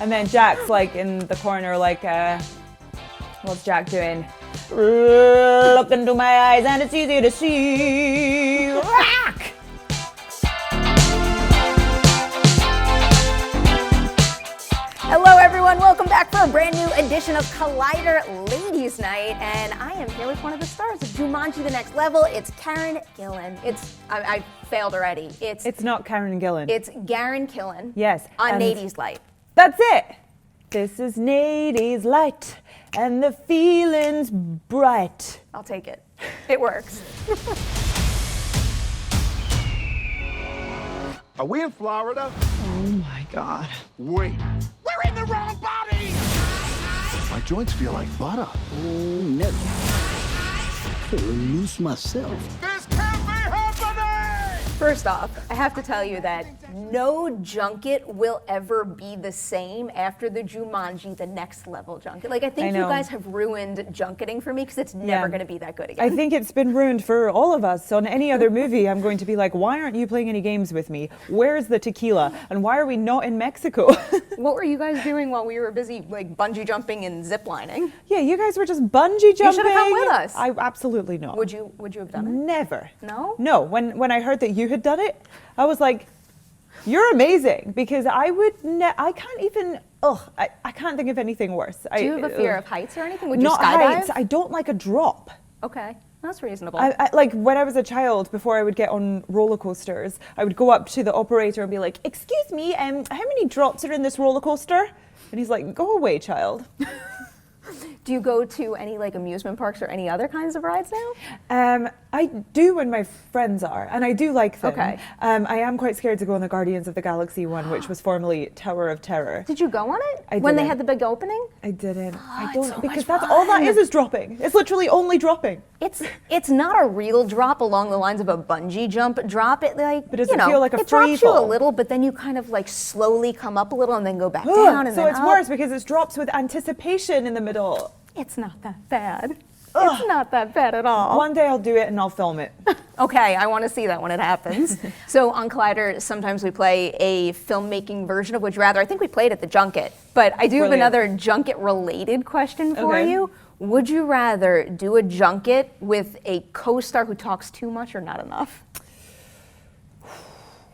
And then Jack's like in the corner like, what's Jack doing? Look into my eyes and it's easy to see. Rock! Hello everyone, welcome back for a brand new edition of Collider Ladies Night, and I am here with one of the stars of Jumanji: The Next Level. It's Karen Gillan. I failed already. It's not Karen Gillan. It's Karen Gillan. Yes. On Nady's Light. That's it. This is Nady's Light, and the feeling's bright. I'll take it. It works. Are we in Florida? Oh my God. Wait, we're in the wrong body! My joints feel like butter. Oh, no. I feel loose myself. This can't be happening! First off, I have to tell you that no junket will ever be the same after the Jumanji: The Next Level junket. Like, I think you guys have ruined junketing for me because it's never going to be that good again. I think it's been ruined for all of us. On any other movie, I'm going to be like, why aren't you playing any games with me? Where's the tequila? And why are we not in Mexico? What were you guys doing while we were busy, like, bungee jumping and zip lining? Yeah, you guys were just bungee jumping. You should have come with us. I absolutely not. Would you have done it? Never. No? No. When I heard that you had done it, I was like, you're amazing, because I would I can't even, I can't think of anything worse. Do you have a fear of heights or anything? Would you not skydive? heights. I don't like a drop. Okay, that's reasonable. I like when I was a child, before I would get on roller coasters, I would go up to the operator and be like, "Excuse me, how many drops are in this roller coaster?" And he's like, "Go away, child." Do you go to any like amusement parks or any other kinds of rides now? I do when my friends are, and I do like them. Okay. I am quite scared to go on the Guardians of the Galaxy one, which was formerly Tower of Terror. Did you go on it? I when they didn't. had the big opening? I didn't. I it's don't so because much that's all that fun. is dropping. It's literally only dropping. It's not a real drop along the lines of a bungee jump drop. It like But does it feel like a it free drops you a fall? little, but then you kind of like slowly come up a little and then go back down and So then it's up. worse because it drops with anticipation in the middle. It's not that bad. It's not that bad at all. One day I'll do it and I'll film it. Okay, I want to see that when it happens. So on Collider, sometimes we play a filmmaking version of Would You Rather. I think we played at the junket, but I do have Brilliant. another junket-related question for Okay. you. Would you rather do a junket with a co-star who talks too much or not enough?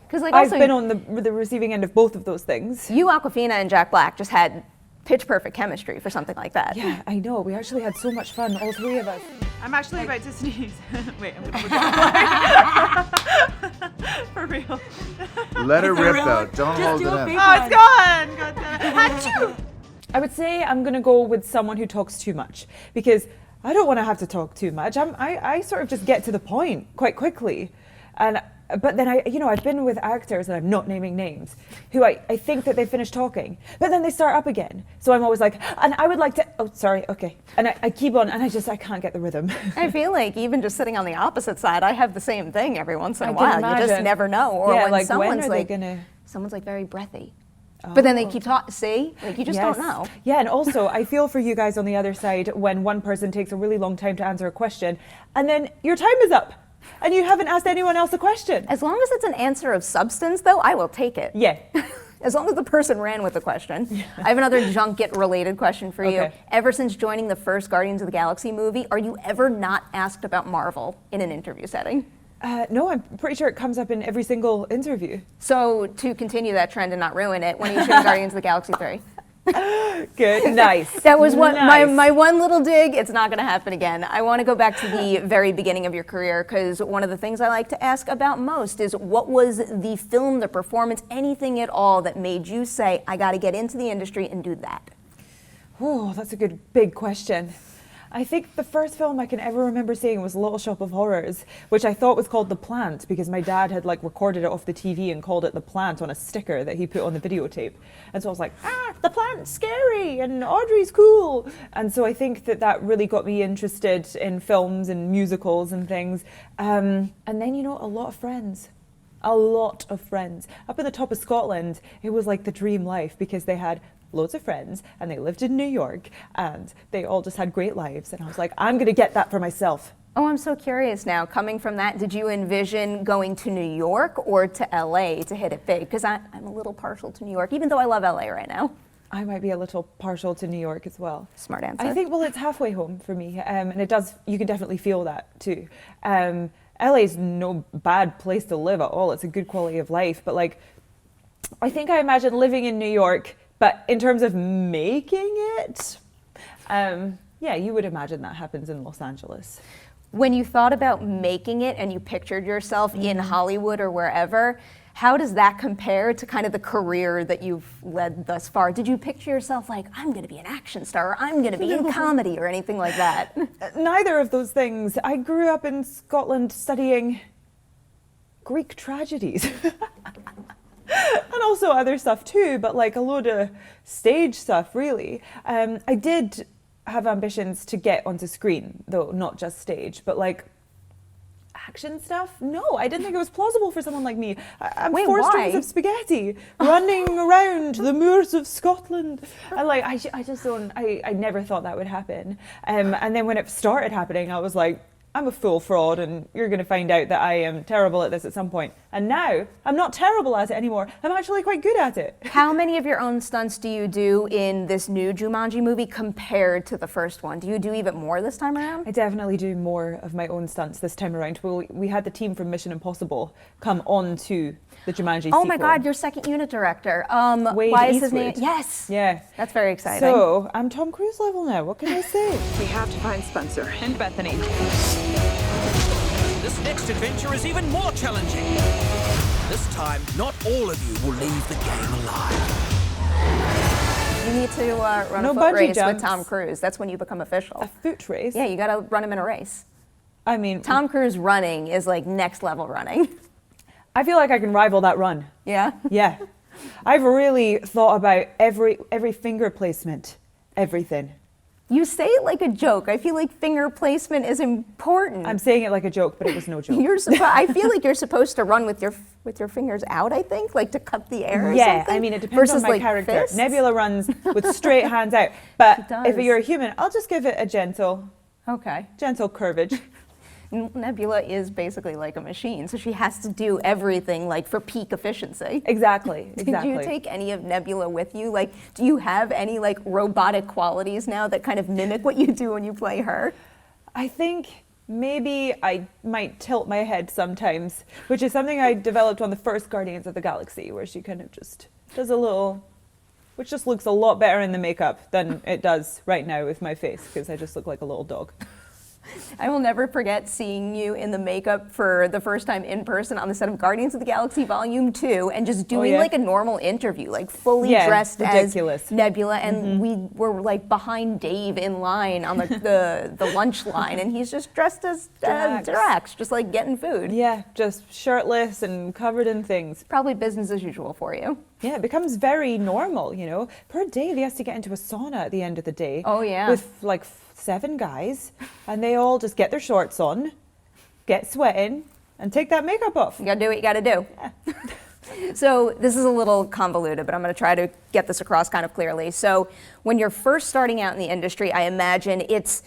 Because like I've also, been on the receiving end of both of those things. you, Awkwafina, and Jack Black just had pitch perfect chemistry for something like that. Yeah, I know. We actually had so much fun, all three of us. I'm actually about to sneeze. Wait, I'm gonna for real. Let her rip though, don't hold it in. Oh, it's gone! God damn it. Achoo! I would say I'm gonna go with someone who talks too much, because I don't want to have to talk too much. I sort of just get to the point quite quickly, but then I've been with actors, and I'm not naming names, who I think that they finish talking, but then they start up again. So I'm always like, and I would like to, oh, sorry, okay. And I keep on, and I can't get the rhythm. I feel like even just sitting on the opposite side, I have the same thing every once in a I can while. You just imagine. never know. Or Yeah, when like, someone's when are they like, gonna- someone's like very breathy. But then they keep talking, see? Like you just Yes. don't know. Yeah, and also I feel for you guys on the other side when one person takes a really long time to answer a question, and then your time is up, and you haven't asked anyone else a question. As long as it's an answer of substance, though, I will take it. Yeah. As long as the person ran with the question. I have another junket-related question for you. Okay. Ever since joining the first Guardians of the Galaxy movie, are you ever not asked about Marvel in an interview setting? No, I'm pretty sure it comes up in every single interview. So to continue that trend and not ruin it, when are you shooting Guardians of the Galaxy 3? Good, nice. That was what Nice. my one little dig. It's not going to happen again. I want to go back to the very beginning of your career, because one of the things I like to ask about most is what was the film, the performance, anything at all that made you say, I got to get into the industry and do that? Oh, that's a good big question. I think the first film I can ever remember seeing was Little Shop of Horrors, which I thought was called The Plant because my dad had like recorded it off the TV and called it The Plant on a sticker that he put on the videotape. And so I was like, The Plant's scary and Audrey's cool. And so I think that really got me interested in films and musicals and things. And then, a lot of friends. A lot of friends. Up in the top of Scotland, it was like the dream life because they had loads of friends and they lived in New York and they all just had great lives. And I was like, I'm going to get that for myself. Oh, I'm so curious now. Coming from that, did you envision going to New York or to LA to hit it big? Because I'm a little partial to New York, even though I love LA right now. I might be a little partial to New York as well. Smart answer. I think, well, it's halfway home for me, and you can definitely feel that too. LA's no bad place to live at all. It's a good quality of life, but like, I think I imagine living in New York, but in terms of making it, yeah, you would imagine that happens in Los Angeles. When you thought about making it and you pictured yourself in Hollywood or wherever, how does that compare to kind of the career that you've led thus far? Did you picture yourself like, I'm going to be an action star, or I'm going to be in comedy, or anything like that? Neither of those things. I grew up in Scotland studying Greek tragedies. And also other stuff too, but like a load of stage stuff, really. I did have ambitions to get onto screen, though not just stage, but like action stuff? No, I didn't think it was plausible for someone like me. I'm Wait, 4 why? strings of spaghetti running around the moors of Scotland. And like, I just don't, I never thought that would happen. And then when it started happening, I was like, I'm a full fraud, and you're going to find out that I am terrible at this at some point. And now, I'm not terrible at it anymore. I'm actually quite good at it. How many of your own stunts do you do in this new Jumanji movie compared to the first one? Do you do even more this time around? I definitely do more of my own stunts this time around. We had the team from Mission Impossible come on to the Jumanji sequel. Oh my God, your second unit director. Wade why is his name? Eastwood. Yes. Yeah. That's very exciting. So, I'm Tom Cruise level now. What can I say? We have to find Spencer and Bethany. This next adventure is even more challenging. This time, not all of you will leave the game alive. You need to run No a foot bungee race jumps. with Tom Cruise. That's when you become official. A foot race? Yeah, you got to run him in a race. I mean, Tom Cruise running is like next level running. I feel like I can rival that run. Yeah? Yeah. I've really thought about every finger placement, everything. You say it like a joke. I feel like finger placement is important. I'm saying it like a joke, but it was no joke. I feel like you're supposed to run with your fingers out, I think, like to cut the air or Yeah, something. I mean, it depends on versus, my like, character. fists. Nebula runs with straight hands out, but She does. if you're a human, I'll just give it a gentle Okay. curvage. Nebula is basically like a machine, so she has to do everything like for peak efficiency. Exactly. Did you take any of Nebula with you? Like, do you have any like robotic qualities now that kind of mimic what you do when you play her? I think maybe I might tilt my head sometimes, which is something I developed on the first Guardians of the Galaxy, where she kind of just does a little, which just looks a lot better in the makeup than it does right now with my face, because I just look like a little dog. I will never forget seeing you in the makeup for the first time in person on the set of Guardians of the Galaxy Volume 2 and just doing yeah? like a normal interview, like fully Yeah, dressed ridiculous. as Nebula. And we were like behind Dave in line on the lunch line, and he's just dressed as Drax, just like getting food. Yeah, just shirtless and covered in things. Probably business as usual for you. Yeah, it becomes very normal, you know. Per day, he has to get into a sauna at the end of the day. Oh, yeah. With like 7 guys, and they all just get their shorts on, get sweating, and take that makeup off. You gotta do what you gotta do. So this is a little convoluted, but I'm going to try to get this across kind of clearly. So when you're first starting out in the industry, I imagine it's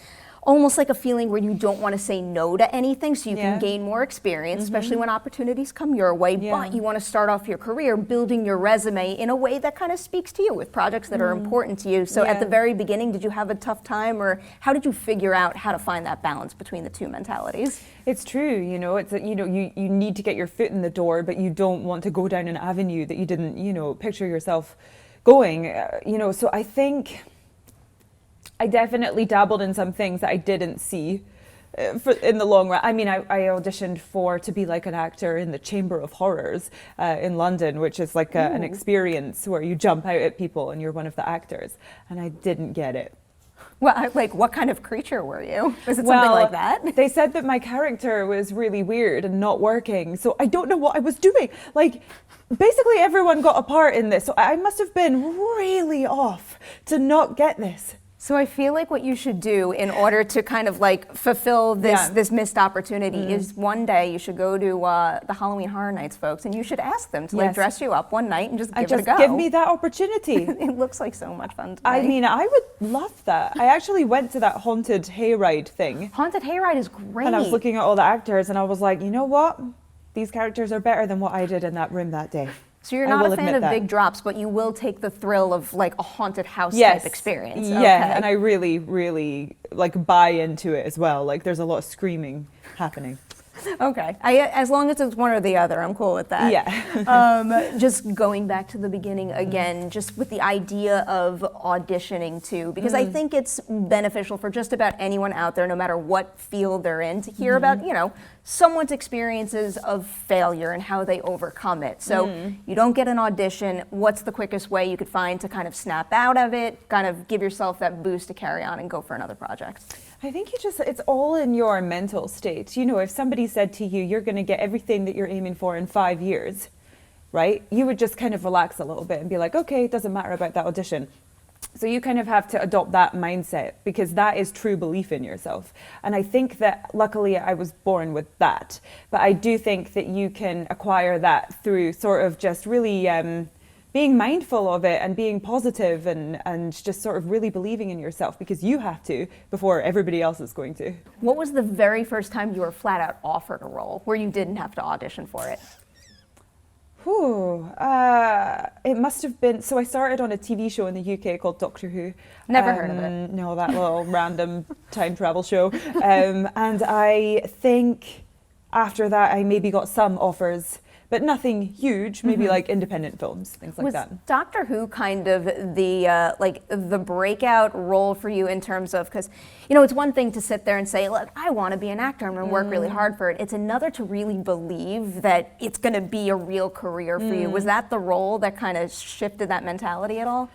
almost like a feeling where you don't want to say no to anything so you Yeah. can gain more experience, especially when opportunities come your way. Yeah. But you want to start off your career building your resume in a way that kind of speaks to you with projects that are important to you. So at Yeah. the very beginning, did you have a tough time, or how did you figure out how to find that balance between the two mentalities? It's true, you know, it's you know, you need to get your foot in the door, but you don't want to go down an avenue that you didn't, you know, picture yourself going, you know, so I think I definitely dabbled in some things that I didn't see in the long run. I mean, I auditioned to be like an actor in the Chamber of Horrors in London, which is like an experience where you jump out at people and you're one of the actors, and I didn't get it. Well, like, what kind of creature were you? Was it something like that? They said that my character was really weird and not working, so I don't know what I was doing. Like, basically everyone got a part in this, so I must have been really off to not get this. So I feel like what you should do in order to kind of like fulfill this missed opportunity is one day you should go to the Halloween Horror Nights folks, and you should ask them to like Yes. dress you up one night and just give it a Just go. give me that opportunity. It looks like so much fun to I me. mean, I would love that. I actually went to that haunted hayride thing, Haunted Hayride is great. and I was looking at all the actors, and I was like, you know what? These characters are better than what I did in that room that day. So you're I not will a fan admit of that. big drops, but you will take the thrill of like a haunted house Yes. type experience. Yeah, Okay. and I really, really like buy into it as well. Like there's a lot of screaming happening. Okay. As long as it's one or the other, I'm cool with that. Yeah. Just going back to the beginning again, just with the idea of auditioning too, because I think it's beneficial for just about anyone out there, no matter what field they're in, to hear about, someone's experiences of failure and how they overcome it. So you don't get an audition, what's the quickest way you could find to kind of snap out of it, kind of give yourself that boost to carry on and go for another project? I think it's all in your mental state. If somebody said to you, you're going to get everything that you're aiming for in 5 years, right? You would just kind of relax a little bit and be like, okay, it doesn't matter about that audition. So you kind of have to adopt that mindset because that is true belief in yourself. And I think that luckily I was born with that. But I do think that you can acquire that through sort of just really being mindful of it and being positive and just sort of really believing in yourself because you have to before everybody else is going to. What was the very first time you were flat out offered a role where you didn't have to audition for it? It must have been, so I started on a TV show in the UK called Doctor Who. Never heard of it. No, that little random time travel show. And I think after that I maybe got some offers, but nothing huge, maybe like independent films, things like that. Was Doctor Who kind of the breakout role for you in terms of, because it's one thing to sit there and say, look, I want to be an actor, I'm going to work really hard for it. It's another to really believe that it's going to be a real career for you. Was that the role that kind of shifted that mentality at all?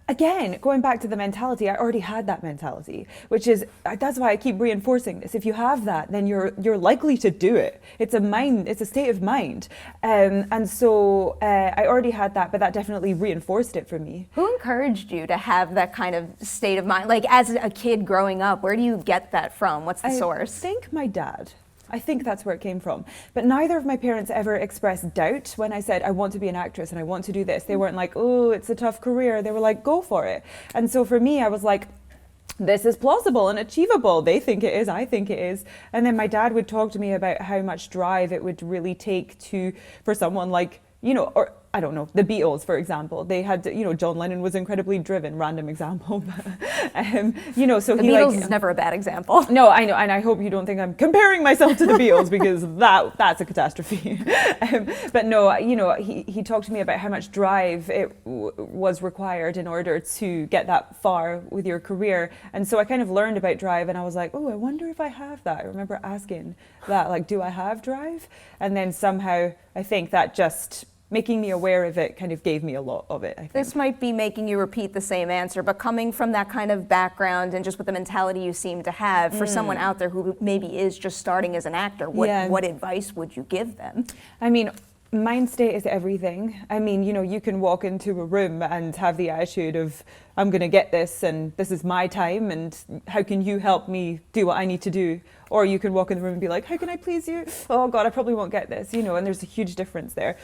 Again, going back to the mentality, I already had that mentality, which is, that's why I keep reinforcing this. If you have that, then you're likely to do it. It's a state of mind. And so I already had that, but that definitely reinforced it for me. Who encouraged you to have that kind of state of mind? Like as a kid growing up, where do you get that from? What's the source? I think my dad. I think that's where it came from. But neither of my parents ever expressed doubt when I said, I want to be an actress and I want to do this. They weren't like, oh, it's a tough career. They were like, go for it. And so for me, I was like, this is plausible and achievable. They think it is, I think it is. And then my dad would talk to me about how much drive it would really take for someone like, or I don't know, the Beatles, for example. They had, John Lennon was incredibly driven, random example. So the Beatles is never a bad example. No, I know, and I hope you don't think I'm comparing myself to the Beatles because that's a catastrophe. But no, he talked to me about how much drive it was required in order to get that far with your career. And so I kind of learned about drive and I was like, oh, I wonder if I have that. I remember asking that, like, do I have drive? And then somehow I think that just making me aware of it kind of gave me a lot of it, I think. This might be making you repeat the same answer, but coming from that kind of background and just with the mentality you seem to have, for someone out there who maybe is just starting as an actor, what advice would you give them? I mean, mind state is everything. I mean, you can walk into a room and have the attitude of, I'm going to get this and this is my time and how can you help me do what I need to do? Or you can walk in the room and be like, how can I please you? Oh God, I probably won't get this, and there's a huge difference there.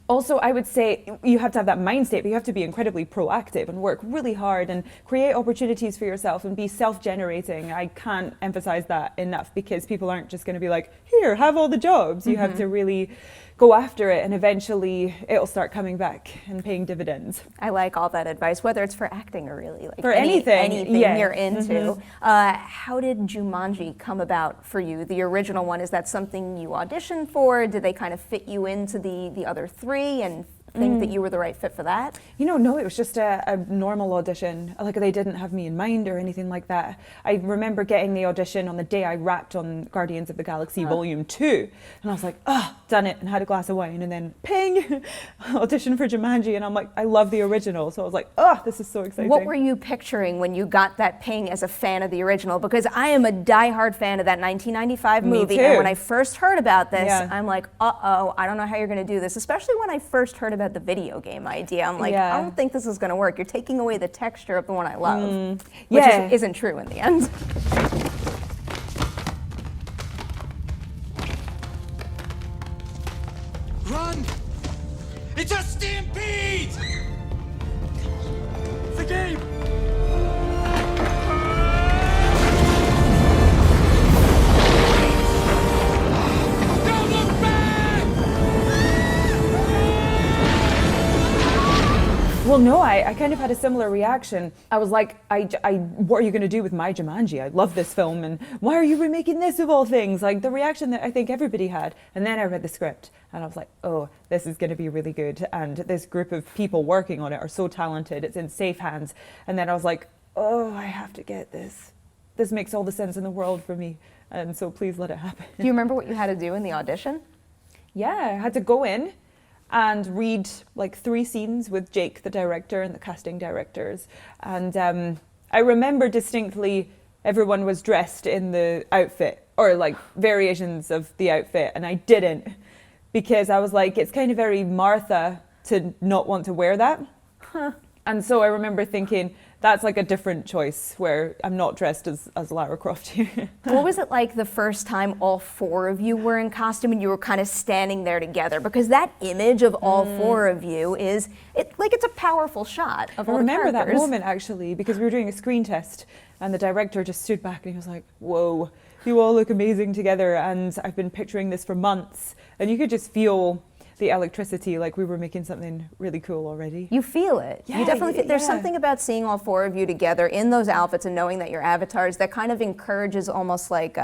Also, I would say you have to have that mind state, but you have to be incredibly proactive and work really hard and create opportunities for yourself and be self-generating. I can't emphasize that enough because people aren't just going to be like, here, have all the jobs. You have to really go after it and eventually it'll start coming back and paying dividends. I like all that advice, whether it's for acting or really like for anything you're into. How did Jumanji come about for you? The original one, is that something you auditioned for? Did they kind of fit you into the other three and think that you were the right fit for that? No, it was just a normal audition. Like, they didn't have me in mind or anything like that. I remember getting the audition on the day I wrapped on Guardians of the Galaxy Volume 2. And I was like, done it, and had a glass of wine. And then, ping, audition for Jumanji. And I'm like, I love the original. So I was like, this is so exciting. What were you picturing when you got that ping as a fan of the original? Because I am a diehard fan of that 1995 movie. Me too. And when I first heard about this, I'm like, I don't know how you're going to do this. Especially when I first heard about the video game idea. I'm like, I don't think this is going to work. You're taking away the texture of the one I love, which isn't true in the end. Run! It's a stampede! It's a game! Don't look back! Well, no, I kind of had a similar reaction. I was like, what are you going to do with my Jumanji? I love this film, and why are you remaking this of all things? Like the reaction that I think everybody had. And then I read the script, and I was like, oh, this is going to be really good. And this group of people working on it are so talented. It's in safe hands. And then I was like, oh, I have to get this. This makes all the sense in the world for me. And so please let it happen. Do you remember what you had to do in the audition? Yeah, I had to go in and read like 3 scenes with Jake, the director, and the casting directors. And I remember distinctly everyone was dressed in the outfit or like variations of the outfit, and I didn't, because I was like, it's kind of very Martha to not want to wear that. And so I remember thinking, that's like a different choice where I'm not dressed as Lara Croft here. What was it like the first time all 4 of you were in costume and you were kind of standing there together? Because that image of all 4 of you it's a powerful shot of all the characters. I remember that moment actually, because we were doing a screen test and the director just stood back and he was like, whoa, you all look amazing together, and I've been picturing this for months. And you could just feel the electricity, like we were making something really cool already. You feel it. Yeah, You definitely feel, there's yeah. something about seeing all 4 of you together in those outfits and knowing that you're avatars that kind of encourages almost like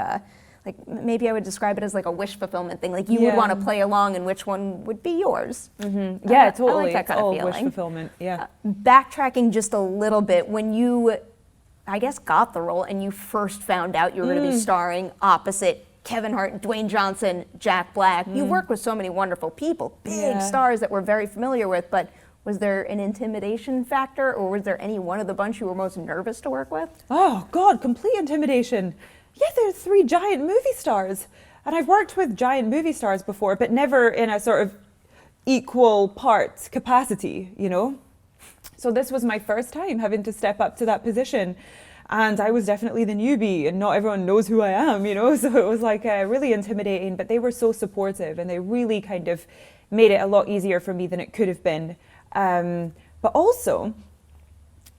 maybe I would describe it as like a wish fulfillment thing. Like you would want to play along and which one would be yours. Mm-hmm. Yeah, totally. I like that kind of it's all feeling. wish fulfillment, yeah. Backtracking just a little bit, when you, I guess, got the role and you first found out you were going to be starring opposite Kevin Hart, Dwayne Johnson, Jack Black. You work with so many wonderful people, big stars that we're very familiar with, but was there an intimidation factor, or was there any one of the bunch you were most nervous to work with? Oh God, complete intimidation. Yeah, there's 3 giant movie stars. And I've worked with giant movie stars before, but never in a sort of equal parts capacity, you know? So this was my first time having to step up to that position. And I was definitely the newbie, and not everyone knows who I am, you know? So it was like really intimidating, but they were so supportive, and they really kind of made it a lot easier for me than it could have been. But also,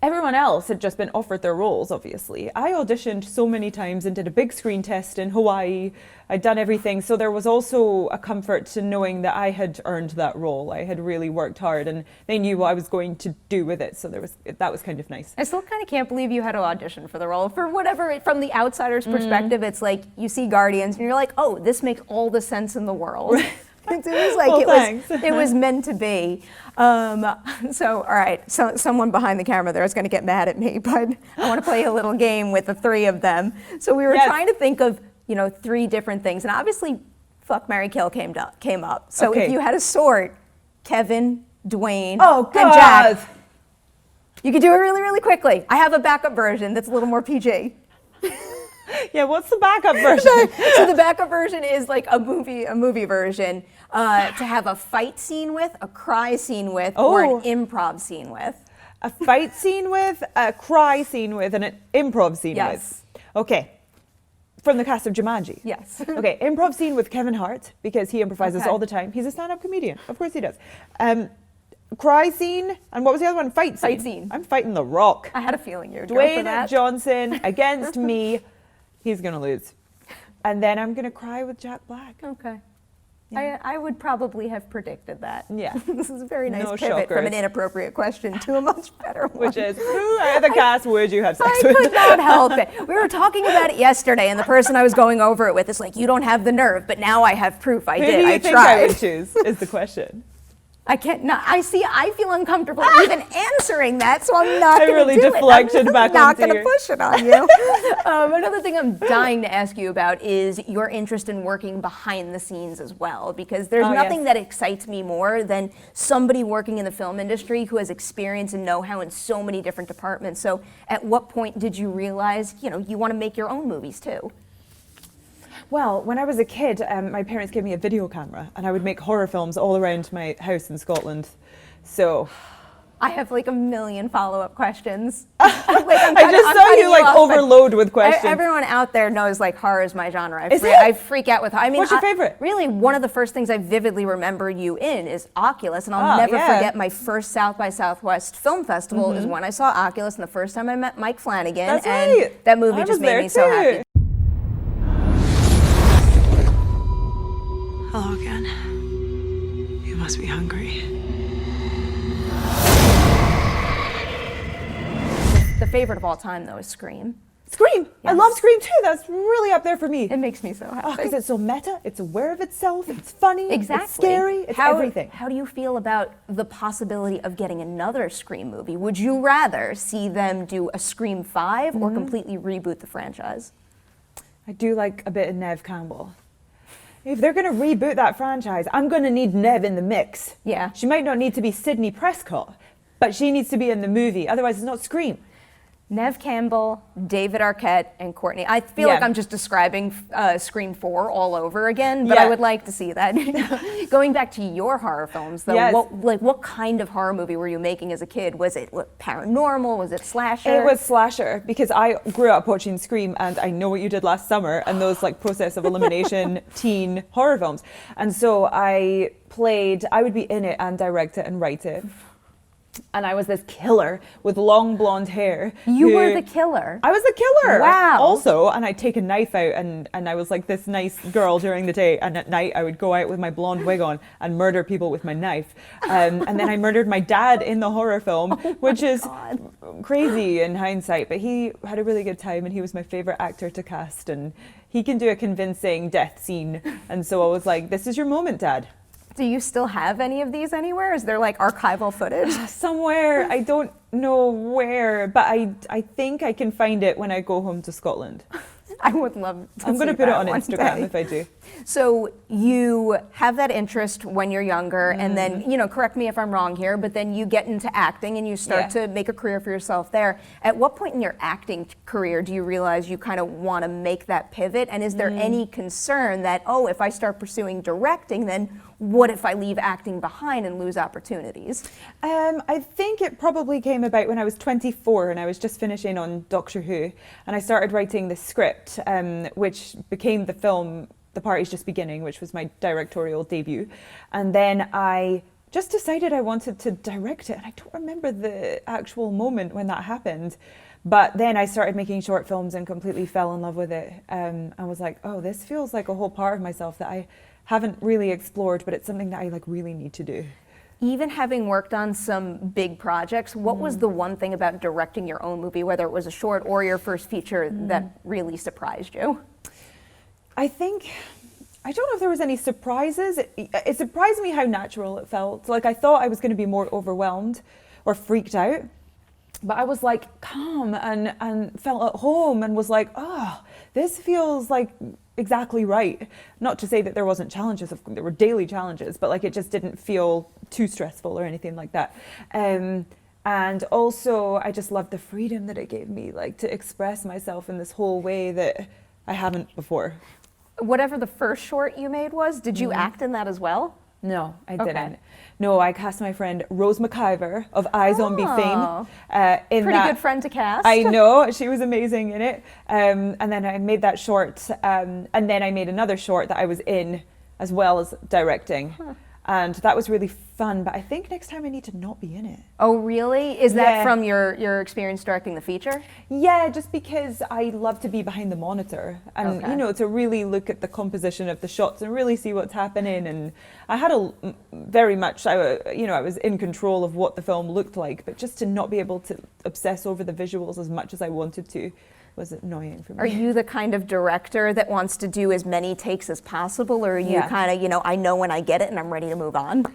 everyone else had just been offered their roles, obviously. I auditioned so many times and did a big screen test in Hawaii. I'd done everything. So there was also a comfort to knowing that I had earned that role. I had really worked hard, and they knew what I was going to do with it. So that was kind of nice. I still kind of can't believe you had to audition for the role. For whatever, from the outsider's perspective, it's like you see Guardians and you're like, oh, this makes all the sense in the world. It was like it was meant to be. So, all right, so someone behind the camera there is going to get mad at me, but I want to play a little game with the 3 of them. So we were trying to think of, 3 different things, and obviously, Fuck, Marry, Kill came up. So if you had to sort Kevin, Dwayne, and Jack, you could do it really, really quickly. I have a backup version that's a little more PG. Yeah, what's the backup version? So the backup version is like a movie version to have a fight scene with, a cry scene with, or an improv scene with. A fight scene with, a cry scene with, and an improv scene with. Okay. From the cast of Jumanji. Yes. Okay, improv scene with Kevin Hart, because he improvises all the time. He's a stand-up comedian. Of course he does. Cry scene, and what was the other one? Fight scene. Fight scene. I'm fighting The Rock. I had a feeling you would go for that. Dwayne Johnson against me. He's going to lose. And then I'm going to cry with Jack Black. Okay. Yeah. I would probably have predicted that. Yeah. This is a very nice No pivot from shockers. an inappropriate question to a much better one. Which is, who out of the cast would you have sex I with? could not help it. We were talking about it yesterday, and the person I was going over it with is like, you don't have the nerve, but now I have proof I Who did. do you I think tried. I would choose, is the question. I can't. No, I feel uncomfortable even answering that, so I'm not going to do really it. deflected I'm back not onto going to you. push it on you. Another thing I'm dying to ask you about is your interest in working behind the scenes as well, because there's nothing that excites me more than somebody working in the film industry who has experience and know-how in so many different departments. So at what point did you realize, you want to make your own movies too? Well, when I was a kid, my parents gave me a video camera, and I would make horror films all around my house in Scotland. So I have like a million follow-up questions. I just saw you like overload with questions. Everyone out there knows like horror is my genre. I freak out with horror. I mean, what's your favorite? Really, one of the first things I vividly remember you in is Oculus, and I'll never forget my first South by Southwest Film Festival is when I saw Oculus, and the first time I met Mike Flanagan. That's and right. That movie I just was made there me so happy. Hello again. You must be hungry. favorite of all time, though, is Scream. Scream! I Yes. love Scream too. That's really up there for me. It makes me so happy. Because it's so meta, it's aware of itself, it's funny, Exactly. it's scary, it's everything. How do you feel about the possibility of getting another Scream movie? Would you rather see them do a Scream 5 or completely reboot the franchise? I do like a bit of Neve Campbell. If they're going to reboot that franchise, I'm going to need Neve in the mix. Yeah. She might not need to be Sidney Prescott, but she needs to be in the movie. Otherwise, it's not Scream. Neve Campbell, David Arquette, and Courtney. I feel like I'm just describing Scream 4 all over again, but I would like to see that. Going back to your horror films, though, Yes. what kind of horror movie were you making as a kid? Was it paranormal? Was it slasher? It was slasher because I grew up watching Scream and I Know What You Did Last Summer and those like process of elimination teen horror films. And so I would be in it and direct it and write it. And I was this killer with long blonde hair. You were the killer. I was the killer. Wow. Also, and I'd take a knife out and I was like this nice girl during the day, and at night I would go out with my blonde wig on and murder people with my knife. And then I murdered my dad in the horror film, which is crazy in hindsight, but he had a really good time and he was my favorite actor to cast, and he can do a convincing death scene. And so I was like, this is your moment, Dad. Do you still have any of these anywhere? Is there like archival footage? Somewhere, I don't know where, but I think I can find it when I go home to Scotland. I would love to I'm going to see put it that on one Instagram day. if I do. So you have that interest when you're younger, and then, correct me if I'm wrong here, but then you get into acting and you start to make a career for yourself there. At what point in your acting career do you realize you kind of want to make that pivot? And is there any concern that, if I start pursuing directing, then what if I leave acting behind and lose opportunities? I think it probably came about when I was 24 and I was just finishing on Doctor Who, and I started writing the script, which became the film The Party's Just Beginning, which was my directorial debut. And then I just decided I wanted to direct it, and I don't remember the actual moment when that happened. But then I started making short films and completely fell in love with it. I was like, oh, this feels like a whole part of myself that I haven't really explored, but it's something that I really need to do. Even having worked on some big projects, what was the one thing about directing your own movie, whether it was a short or your first feature, that really surprised you? I don't know if there was any surprises. It surprised me how natural it felt. Like I thought I was going to be more overwhelmed or freaked out, but I was like calm and felt at home and was like, this feels like exactly right. Not to say that there wasn't challenges, there were daily challenges, but it just didn't feel too stressful or anything like that. And also I just loved the freedom that it gave me, to express myself in this whole way that I haven't before. Whatever the first short you made was, did you act in that as well? No, I didn't. No, I cast my friend Rose McIver of iZombie fame. Pretty good friend to cast. I know, she was amazing in it. And then I made that short, and then I made another short that I was in as well as directing. And that was really fun, but I think next time I need to not be in it. Oh, really? Is that from your experience directing the feature? Yeah, just because I love to be behind the monitor and, to really look at the composition of the shots and really see what's happening. And I had I was in control of what the film looked like, but just to not be able to obsess over the visuals as much as I wanted to was annoying for me. Are you the kind of director that wants to do as many takes as possible, or are you kind of, I know when I get it and I'm ready to move on?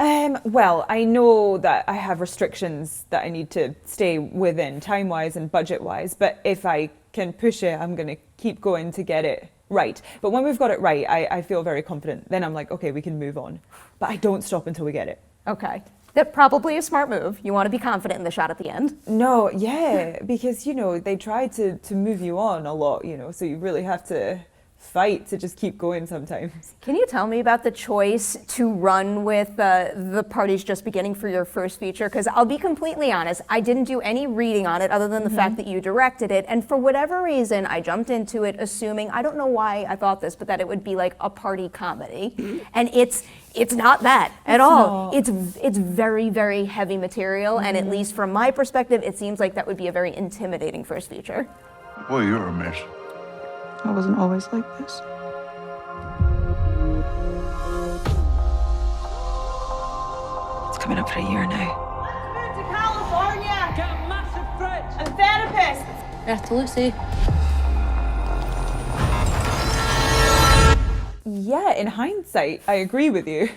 Well, I know that I have restrictions that I need to stay within time-wise and budget-wise, but if I can push it, I'm going to keep going to get it right. But when we've got it right, I feel very confident. Then I'm like, okay, we can move on. But I don't stop until we get it. Okay. That probably a smart move. You want to be confident in the shot at the end. No, yeah, because, they try to move you on a lot, so you really have to fight to just keep going sometimes. Can you tell me about the choice to run with The Party's Just Beginning for your first feature? Because I'll be completely honest, I didn't do any reading on it other than the fact that you directed it. And for whatever reason, I jumped into it assuming, I don't know why I thought this, but that it would be like a party comedy. And it's not that at all. It's very, very heavy material. And at least from my perspective, it seems like that would be a very intimidating first feature. Boy, you're a mess. I wasn't always like this. It's coming up for a year now. Moved to California. Got massive threats. And therapy Rätt Lucy. Yeah, in hindsight, I agree with you.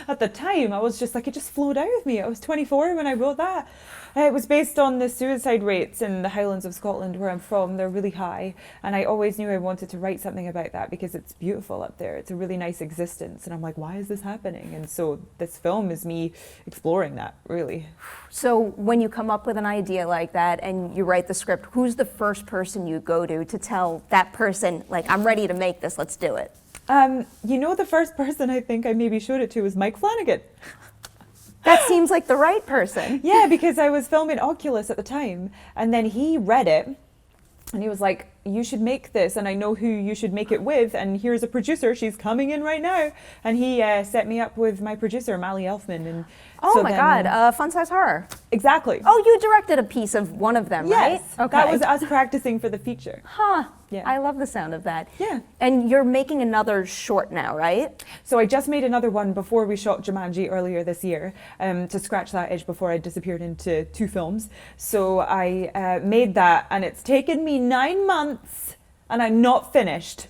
At the time, I was just like, it just flowed out of me. I was 24 when I wrote that. It was based on the suicide rates in the Highlands of Scotland, where I'm from. They're really high. And I always knew I wanted to write something about that because it's beautiful up there. It's a really nice existence. And I'm like, why is this happening? And so this film is me exploring that, really. So when you come up with an idea like that and you write the script, who's the first person you go to tell that person, like, I'm ready to make this, let's do it? The first person I think I maybe showed it to was Mike Flanagan. That seems like the right person. Yeah, because I was filming Oculus at the time, and then he read it, and he was like, you should make this, and I know who you should make it with, and here's a producer, she's coming in right now. And he set me up with my producer, Mally Elfman. And oh my God, Fun Size Horror. Exactly. Oh, you directed a piece of one of them, right? Yes, that was us practicing for the feature. Huh. Yeah. I love the sound of that. Yeah. And you're making another short now, right? So I just made another one before we shot Jumanji earlier this year, to scratch that itch before I disappeared into 2 films. So I made that, and it's taken me 9 months, and I'm not finished.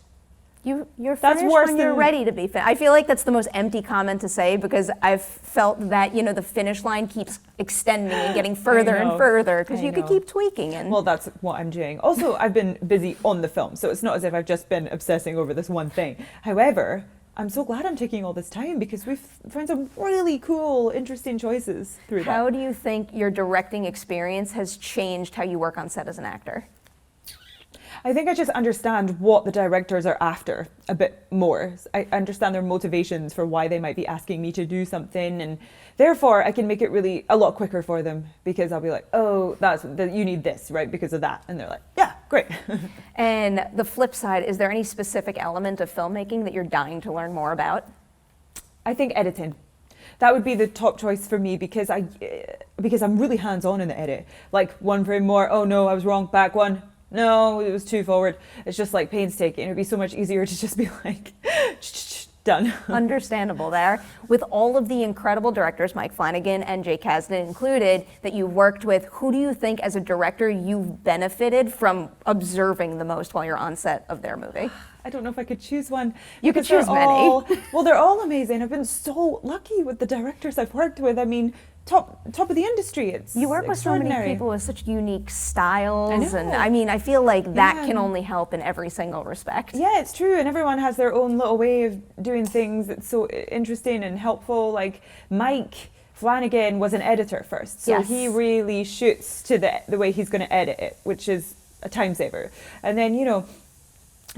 You're That's finished worse when you're than- ready to be finished. I feel like that's the most empty comment to say, because I've felt that, the finish line keeps extending and getting further and further, because you could keep tweaking. And well, that's what I'm doing. Also, I've been busy on the film, so it's not as if I've just been obsessing over this one thing. However, I'm so glad I'm taking all this time, because we've found some really cool, interesting choices through that. How do you think your directing experience has changed how you work on set as an actor? I think I just understand what the directors are after a bit more. I understand their motivations for why they might be asking me to do something, and therefore I can make it really a lot quicker for them, because I'll be like, oh, you need this, right, because of that. And they're like, yeah, great. And the flip side, is there any specific element of filmmaking that you're dying to learn more about? I think editing. That would be the top choice for me, because I'm really hands-on in the edit. Like, one frame more, oh no, I was wrong, back one. No, it was too forward. It's just like painstaking. It would be so much easier to just be like, done. Understandable there. With all of the incredible directors, Mike Flanagan and Jake Kasdan included, that you worked with, who do you think as a director you've benefited from observing the most while you're on set of their movie? I don't know if I could choose one. You could choose many. Well, they're all amazing. I've been so lucky with the directors I've worked with. I mean, top of the industry. It's You work with so many extraordinary. people with such unique styles, I know. and I mean, I feel like that Yeah. can only help in every single respect. Yeah, it's true, and everyone has their own little way of doing things that's so interesting and helpful. Like Mike Flanagan was an editor first, so Yes. he really shoots to the way he's going to edit it, which is a time saver. And then,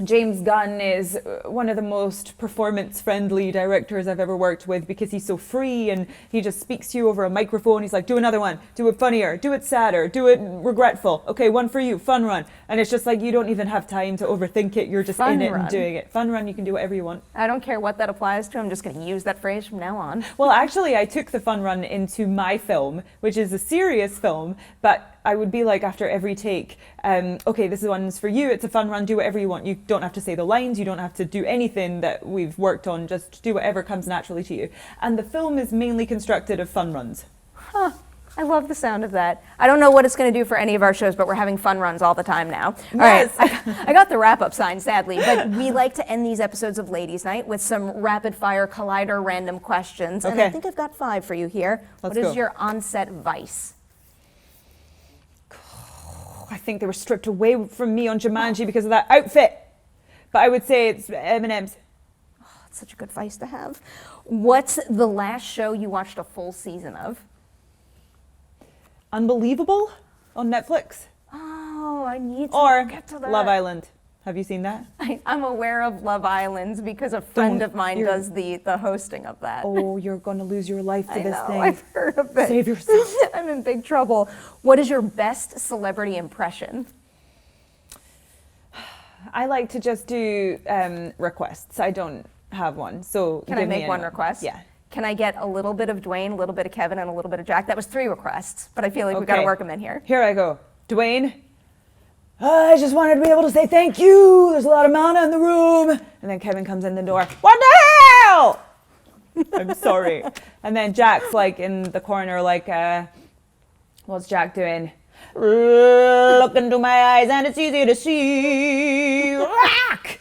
James Gunn is one of the most performance-friendly directors I've ever worked with, because he's so free and he just speaks to you over a microphone. He's like, do another one, do it funnier, do it sadder, do it regretful. Okay, one for you, fun run. And it's just like, you don't even have time to overthink it. You're just Fun in it run. and doing it. Fun run, you can do whatever you want. I don't care what that applies to. I'm just going to use that phrase from now on. Well, actually, I took the fun run into my film, which is a serious film, but I would be like, after every take, okay, this one's for you, it's a fun run, do whatever you want. You don't have to say the lines, you don't have to do anything that we've worked on, just do whatever comes naturally to you. And the film is mainly constructed of fun runs. Huh. I love the sound of that. I don't know what it's going to do for any of our shows, but we're having fun runs all the time now. All Yes. right, I got the wrap-up sign, sadly, but we like to end these episodes of Ladies' Night with some rapid-fire collider random questions. And I Okay. think I've got 5 for you here. Let's What is go. your on-set vice? I think they were stripped away from me on Jumanji because of that outfit. But I would say it's M&M's. That's such a good vice to have. What's the last show you watched a full season of? Unbelievable on Netflix. Oh, I need to Or get to that. Love Island. Have you seen that? I'm aware of Love Island because a friend of mine you're- does the hosting of that. Oh, you're going to lose your life to I this know, thing. I've heard of it. Save yourself. I'm in big trouble. What is your best celebrity impression? I like to just do requests. I don't have one. So Can I give me make one anyone. request? Yeah. Can I get a little bit of Dwayne, a little bit of Kevin, and a little bit of Jack? That was 3 requests, but I feel like we've got to Okay. work them in here. Here I go. Dwayne. I just wanted to be able to say thank you. There's a lot of mana in the room. And then Kevin comes in the door. What the hell? I'm sorry. And then Jack's like in the corner, like, what's Jack doing? Look into my eyes and it's easy to see. Rock!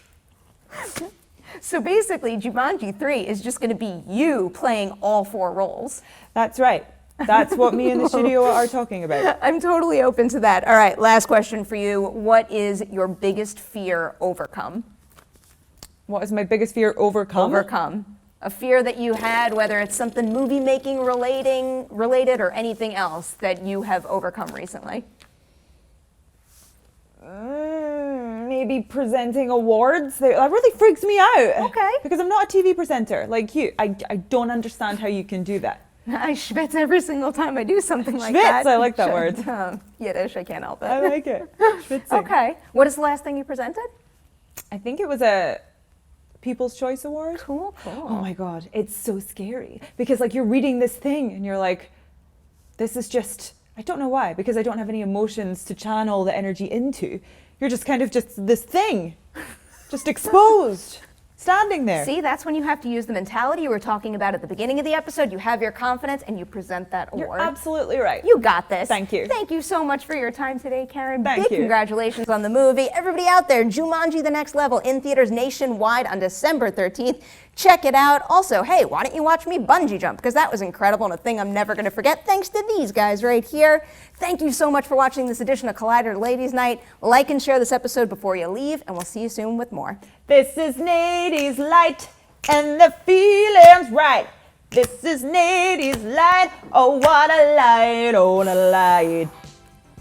So basically, Jumanji 3 is just going to be you playing all 4 roles. That's right. That's what me and the studio are talking about. I'm totally open to that. All right, last question for you. What is your biggest fear overcome? What is my biggest fear overcome? Overcome. A fear that you had, whether it's something movie making related or anything else that you have overcome recently. Maybe presenting awards. That really freaks me out. Okay. Because I'm not a TV presenter like you. I don't understand how you can do that. I schwitz every single time I do something like Schwitz, that. I like that word. Yiddish, I can't help it. I like it. Schwitzing. Okay. What is the last thing you presented? I think it was a People's Choice Award. Cool. Oh my God, it's so scary because like you're reading this thing and you're like, this is just, I don't know why, because I don't have any emotions to channel the energy into. You're just kind of just this thing, just exposed, standing there. See, that's when you have to use the mentality you were talking about at the beginning of the episode. You have your confidence and you present that award. You're absolutely right. You got this. Thank you. Thank you so much for your time today, Karen. Thank Big you. congratulations on the movie. Everybody out there, Jumanji: The Next Level in theaters nationwide on December 13th. Check it out. Also, hey, why don't you watch me bungee jump? Because that was incredible and a thing I'm never going to forget thanks to these guys right here. Thank you so much for watching this edition of Collider Ladies Night. Like and share this episode before you leave, and we'll see you soon with more. This is Nadie's light, and the feeling's right. This is Nadie's light. Oh, what a light, oh, what a light.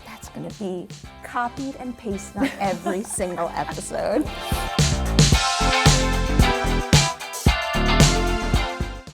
That's going to be copied and pasted on every single episode.